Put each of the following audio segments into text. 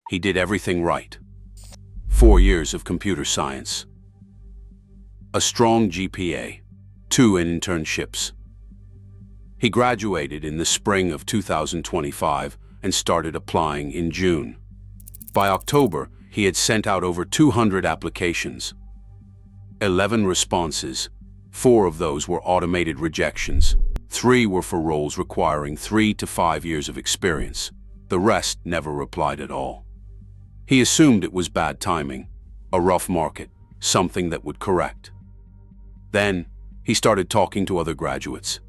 he did everything right. 4 years of computer science. A strong GPA. 2 internships. He graduated in the spring of 2025 and started applying in June. By October, he had sent out over 200 applications. 11 responses. 4 of those were automated rejections. 3 were for roles requiring 3 to 5 years of experience. The rest never replied at all. He assumed it was bad timing, a rough market, something that would correct. Then, he started talking to other graduates.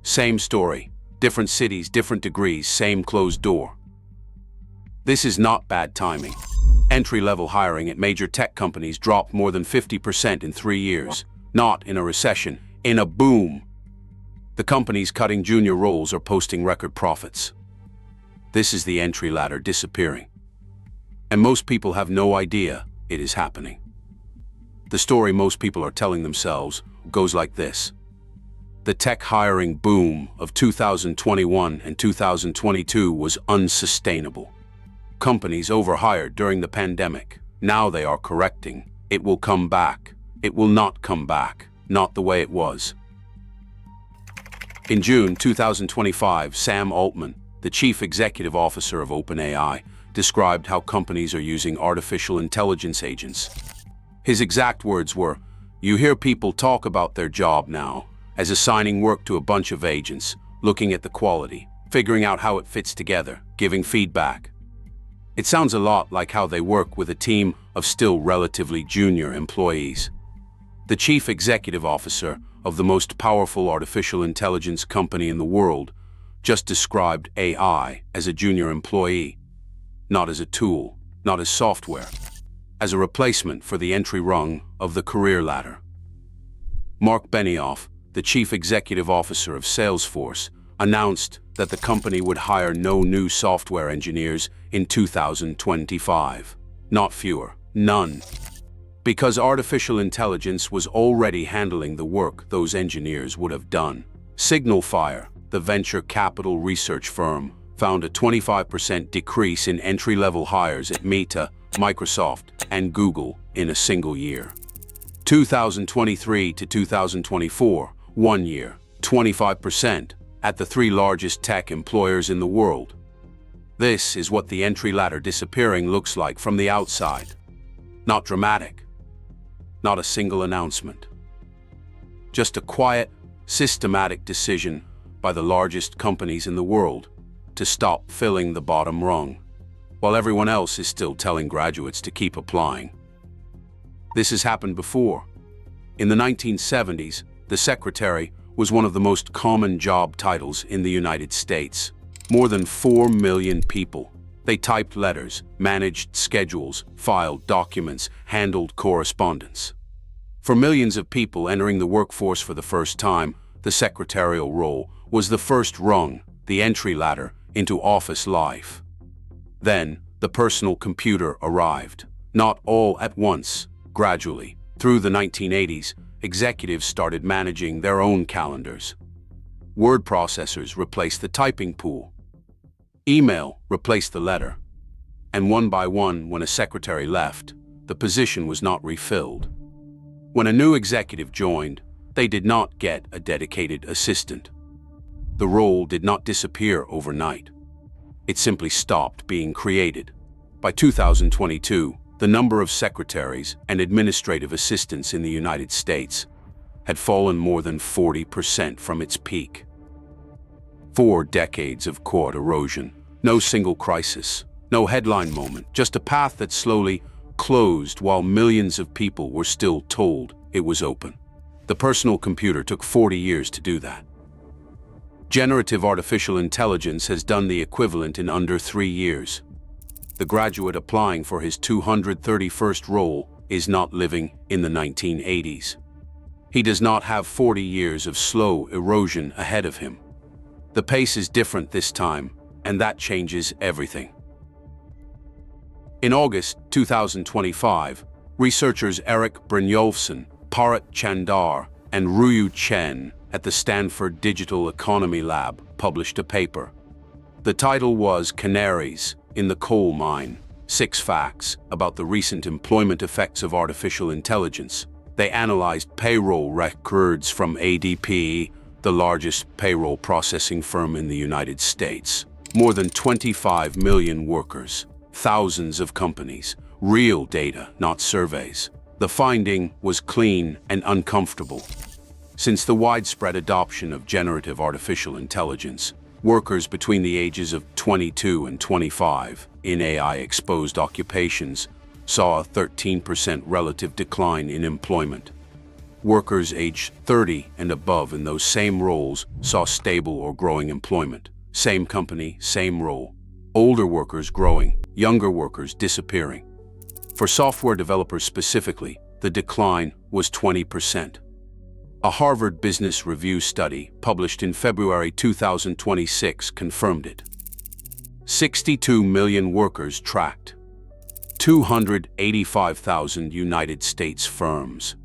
Same story, different cities, different degrees, same closed door. This is not bad timing. Entry-level hiring at major tech companies dropped more than 50% in 3 years. Not in a recession, in a boom. The companies cutting junior roles are posting record profits. This is the entry ladder disappearing. And most people have no idea it is happening. The story most people are telling themselves goes like this. The tech hiring boom of 2021 and 2022 was unsustainable. Companies overhired during the pandemic. Now they are correcting. It will come back. It will not come back. Not the way it was. In June 2025, Sam Altman, the chief executive officer of OpenAI, described how companies are using artificial intelligence agents. His exact words were, "You hear people talk about their job now as assigning work to a bunch of agents, looking at the quality, figuring out how it fits together, giving feedback. It sounds a lot like how they work with a team of still relatively junior employees." The chief executive officer of the most powerful artificial intelligence company in the world just described AI as a junior employee, not as a tool, not as software, as a replacement for the entry rung of the career ladder. Mark Benioff, the chief executive officer of Salesforce, announced that the company would hire no new software engineers in 2025. Not fewer, none. Because artificial intelligence was already handling the work those engineers would have done. Signal Fire, the venture capital research firm, found a 25% decrease in entry-level hires at Meta, Microsoft, and Google in a single year. 2023 to 2024, 1 year, 25% at the 3 largest tech employers in the world. This is what the entry ladder disappearing looks like from the outside. Not dramatic. Not a single announcement. Just a quiet, systematic decision by the largest companies in the world to stop filling the bottom rung, while everyone else is still telling graduates to keep applying. This has happened before. In the 1970s, the secretary was one of the most common job titles in the United States. More than 4 million people. They typed letters, managed schedules, filed documents, handled correspondence. For millions of people entering the workforce for the first time, the secretarial role was the first rung, the entry ladder, into office life. Then, the personal computer arrived. Not all at once, gradually. Through the 1980s, executives started managing their own calendars. Word processors replaced the typing pool. Email replaced the letter. And one by one, when a secretary left, the position was not refilled. When a new executive joined, they did not get a dedicated assistant. The role did not disappear overnight. It simply stopped being created. By 2022, the number of secretaries and administrative assistants in the United States had fallen more than 40% from its peak. 4 decades of core erosion. No single crisis, no headline moment, just a path that slowly closed while millions of people were still told it was open. The personal computer took 40 years to do that. Generative artificial intelligence has done the equivalent in under 3 years. The graduate applying for his 231st role is not living in the 1980s. He does not have 40 years of slow erosion ahead of him. The pace is different this time, and that changes everything. In August 2025, researchers Eric Brynjolfsson, Bharat Chandar, and Ruyu Chen at the Stanford Digital Economy Lab published a paper. The title was "Canaries in the Coal Mine: 6 facts about the recent employment effects of artificial intelligence. They analyzed payroll records from ADP, the largest payroll processing firm in the United States. More than 25 million workers, thousands of companies, real data, not surveys. The finding was clean and uncomfortable. Since the widespread adoption of generative artificial intelligence, workers between the ages of 22 and 25 in AI-exposed occupations saw a 13% relative decline in employment. Workers aged 30 and above in those same roles saw stable or growing employment. Same company, same role. Older workers growing, younger workers disappearing. For software developers specifically, the decline was 20%. A Harvard Business Review study published in February 2026 confirmed it. 62 million workers tracked. 285,000 United States firms.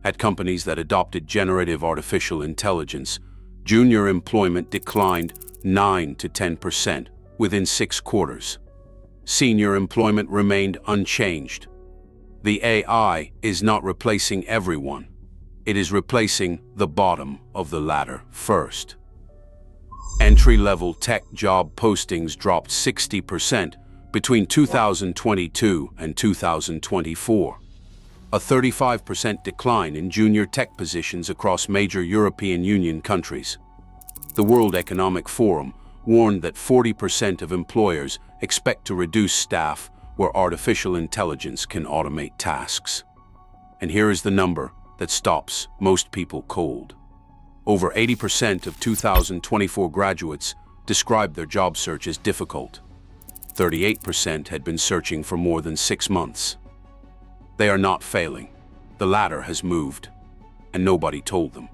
At companies that adopted generative artificial intelligence, junior employment declined 9 to 10% within 6 quarters. Senior employment remained unchanged. The AI is not replacing everyone. It is replacing the bottom of the ladder first. Entry-level tech job postings dropped 60% between 2022 and 2024. A 35% decline in junior tech positions across major European Union countries. The World Economic Forum warned that 40% of employers expect to reduce staff where artificial intelligence can automate tasks. And here is the number that stops most people cold. Over 80% of 2024 graduates described their job search as difficult. 38% had been searching for more than 6 months. They are not failing. The ladder has moved, and nobody told them.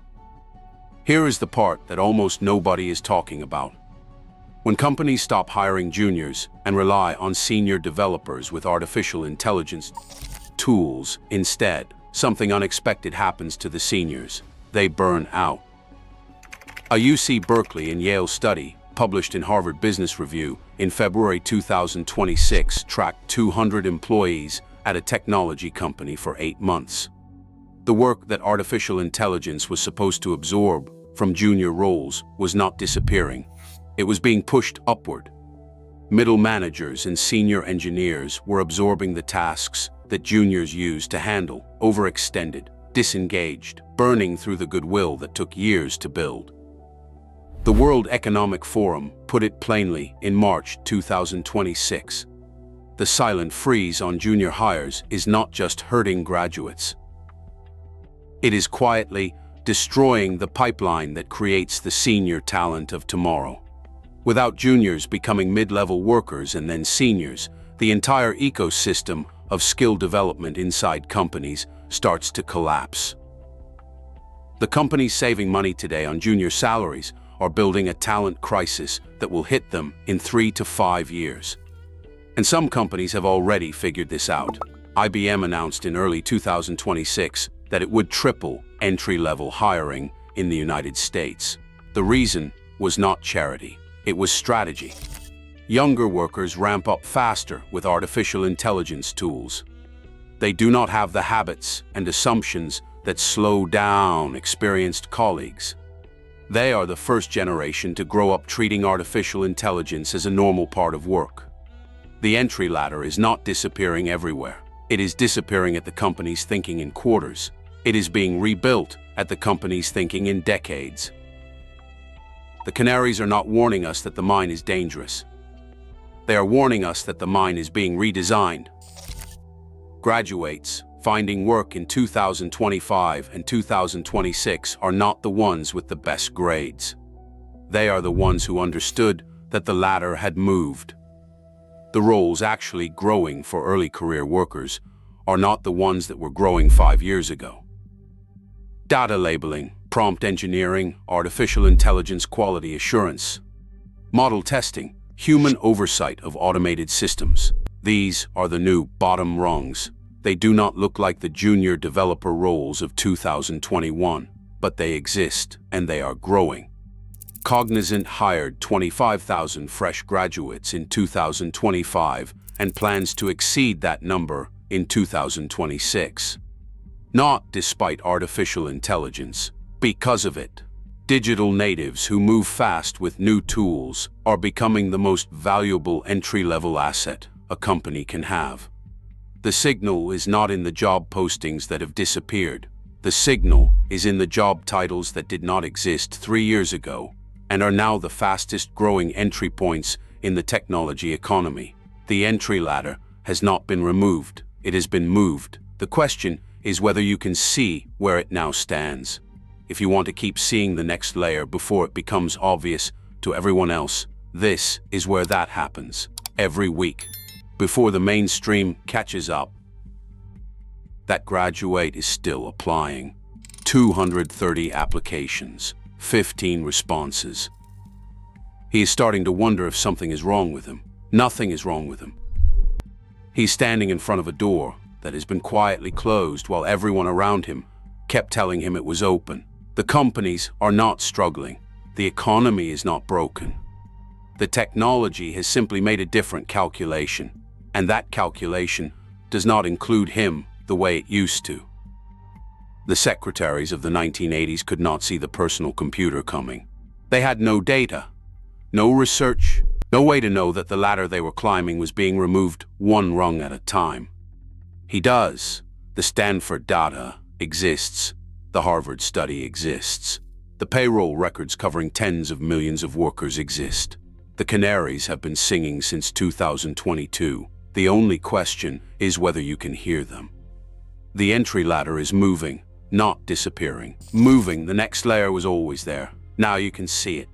Here is the part that almost nobody is talking about. When companies stop hiring juniors and rely on senior developers with artificial intelligence tools instead, something unexpected happens to the seniors. They burn out. A UC Berkeley and Yale study, published in Harvard Business Review in February 2026, tracked 200 employees at a technology company for 8 months. The work that artificial intelligence was supposed to absorb from junior roles was not disappearing. It was being pushed upward. Middle managers and senior engineers were absorbing the tasks that juniors used to handle, overextended, disengaged, burning through the goodwill that took years to build. The World Economic Forum put it plainly in March 2026. The silent freeze on junior hires is not just hurting graduates. It is quietly destroying the pipeline that creates the senior talent of tomorrow. Without juniors becoming mid-level workers and then seniors, the entire ecosystem of skill development inside companies starts to collapse. The companies saving money today on junior salaries are building a talent crisis that will hit them in 3 to 5 years. And some companies have already figured this out. IBM announced in early 2026 that it would triple entry-level hiring in the United States. The reason was not charity, it was strategy. Younger workers ramp up faster with artificial intelligence tools. They do not have the habits and assumptions that slow down experienced colleagues. They are the first generation to grow up treating artificial intelligence as a normal part of work. The entry ladder is not disappearing everywhere. It is disappearing at the companies thinking in quarters. It is being rebuilt at the companies thinking in decades. The canaries are not warning us that the mine is dangerous. They are warning us that the mine is being redesigned. Graduates finding work in 2025 and 2026 are not the ones with the best grades. They are the ones who understood that the ladder had moved. The roles actually growing for early career workers are not the ones that were growing 5 years ago. Data labeling, prompt engineering, artificial intelligence quality assurance, model testing, human oversight of automated systems. These are the new bottom rungs. They do not look like the junior developer roles of 2021, but they exist and they are growing. Cognizant hired 25,000 fresh graduates in 2025 and plans to exceed that number in 2026. Not despite artificial intelligence, because of it. Digital natives who move fast with new tools are becoming the most valuable entry-level asset a company can have. The signal is not in the job postings that have disappeared. The signal is in the job titles that did not exist 3 years ago and are now the fastest-growing entry points in the technology economy. The entry ladder has not been removed, it has been moved. The question is whether you can see where it now stands. If you want to keep seeing the next layer before it becomes obvious to everyone else, this is where that happens. Every week, before the mainstream catches up, that graduate is still applying. 230 applications, 15 responses. He is starting to wonder if something is wrong with him. Nothing is wrong with him. He's standing in front of a door that has been quietly closed while everyone around him kept telling him it was open. The companies are not struggling. The economy is not broken. The technology has simply made a different calculation, and that calculation does not include him the way it used to. The secretaries of the 1980s could not see the personal computer coming. They had no data, no research, no way to know that the ladder they were climbing was being removed one rung at a time. He does. The Stanford data exists. The Harvard study exists. The payroll records covering tens of millions of workers exist. The canaries have been singing since 2022. The only question is whether you can hear them. The entry ladder is moving, not disappearing. Moving, the next layer was always there. Now you can see it.